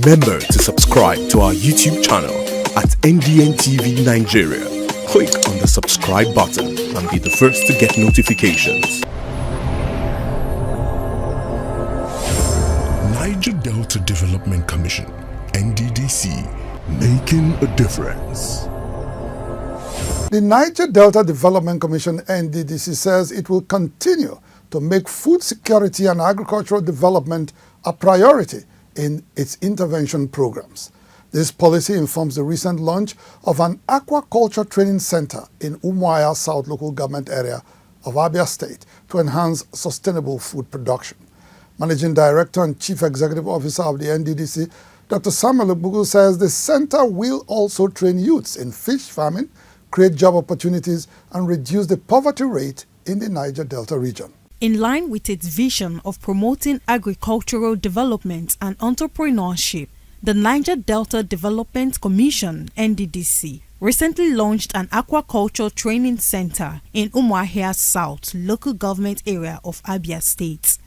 Remember to subscribe to our YouTube channel at NDN Nigeria. Click on the subscribe button and be the first to get notifications. Niger Delta Development Commission, NDDC, making a difference. The Niger Delta Development Commission, NDDC, says it will continue to make food security and agricultural development a priority in its intervention programs. This policy informs the recent launch of an aquaculture training center in Umuahia South local government area of Abia State to enhance sustainable food production. Managing Director and Chief Executive Officer of the NDDC, Dr. Samuel Ogbuku, says the center will also train youths in fish farming, create job opportunities, and reduce the poverty rate in the Niger Delta region. In line with its vision of promoting agricultural development and entrepreneurship, the Niger Delta Development Commission, NDDC, recently launched an aquaculture training center in Umuahia South local government area of Abia State.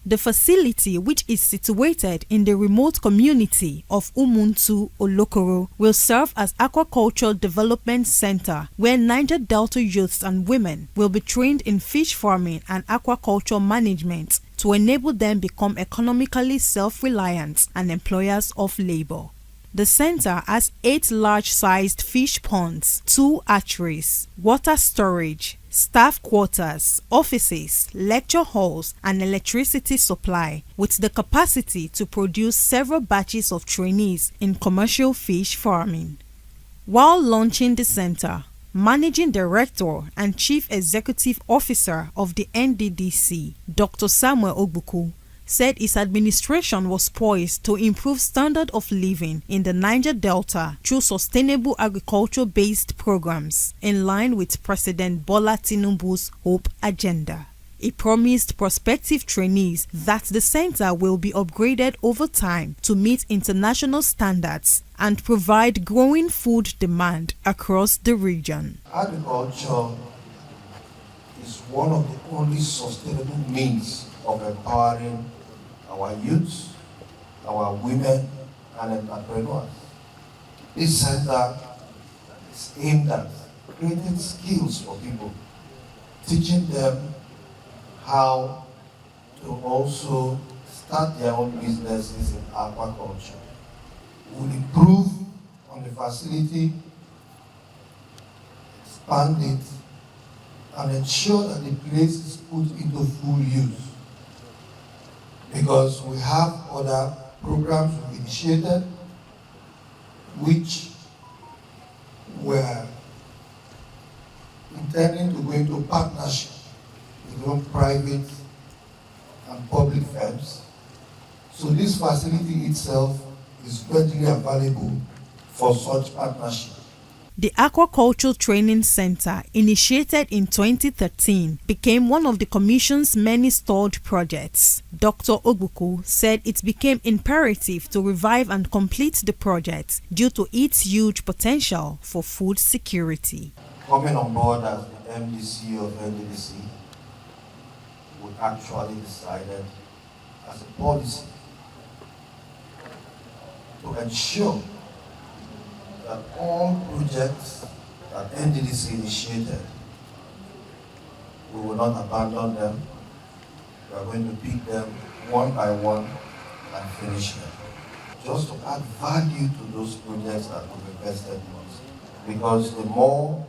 The facility, which is situated in the remote community of Umuntu Olokoro, will serve as aquaculture development center where Niger Delta youths and women will be trained in fish farming and aquaculture management to enable them become economically self-reliant and employers of labor. The center has 8 large-sized fish ponds, 2 hatcheries, water storage, staff quarters, offices, lecture halls, and electricity supply, with the capacity to produce several batches of trainees in commercial fish farming. While launching the center, Managing Director and Chief Executive Officer of the NDDC, Dr. Samuel Ogbuku, said his administration was poised to improve standard of living in the Niger Delta through sustainable agriculture-based programs in line with President Bola Tinubu's Hope Agenda. He promised prospective trainees that the center will be upgraded over time to meet international standards and provide growing food demand across the region. Agriculture is one of the only sustainable means of empowering our youths, our women, and entrepreneurs. This center is aimed at creating skills for people, teaching them how to also start their own businesses in aquaculture. We will improve on the facility, expand it, and ensure that the place is put into full use. Because we have other programs we've initiated which were intending to go into partnership with both private and public firms. So this facility itself is readily available for such partnership. The Aquaculture Training Center, initiated in 2013, became one of the Commission's many stalled projects. Dr. Ogbuku said it became imperative to revive and complete the project due to its huge potential for food security. Coming on board as the MDC of NDDC, we actually decided as a policy to ensure that all projects that NDDC initiated, we will not abandon them. We are going to pick them one by one and finish them. Just to add value to those projects that we've invested in. Because the more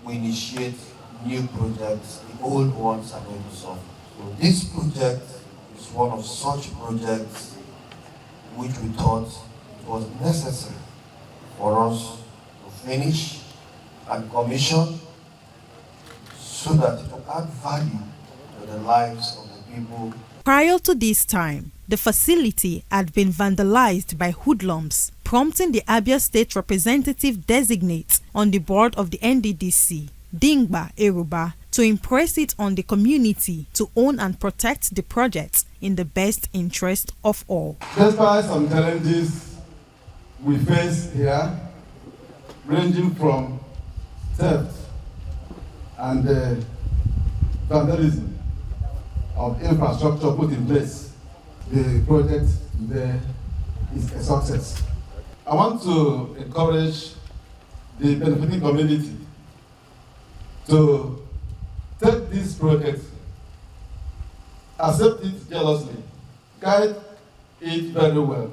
we initiate new projects, the old ones are going to suffer. So this project is one of such projects which we thought it was necessary for us to finish and commission so that it will add value to the lives of the people. Prior to this time, the facility had been vandalized by hoodlums, prompting the Abia State representative designate on the board of the NDDC, Dingba Eruba, to impress it on the community to own and protect the project in the best interest of all. Despite some challenges we face here, ranging from theft and vandalism of infrastructure put in place, the project today is a success. I want to encourage the benefiting community to take this project, accept it jealously, guide it very well.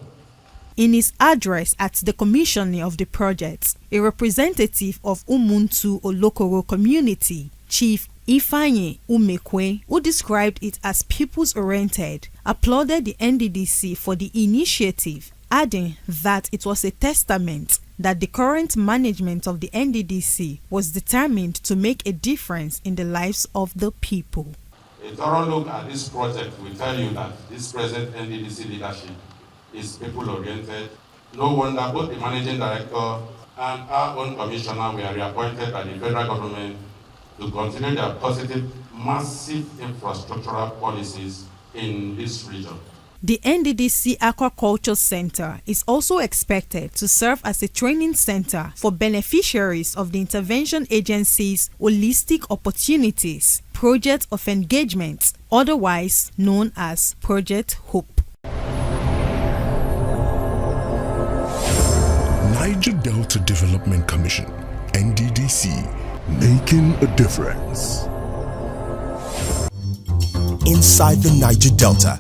In his address at the commissioning of the project, a representative of Umuntu Olokoro community, Chief Ifeanyi Umekwe, who described it as people's-oriented, applauded the NDDC for the initiative, adding that it was a testament that the current management of the NDDC was determined to make a difference in the lives of the people. A thorough look at this project will tell you that this present NDDC leadership is people-oriented. No wonder both the managing director and our own commissioner were reappointed by the federal government to continue their positive, massive infrastructural policies in this region. The Nddc Aquaculture Center is also expected to serve as a training center for beneficiaries of the intervention agency's holistic opportunities project of engagement, otherwise known as Project Hope. Niger Delta Development Commission, NDDC, making a difference. Inside the Niger Delta,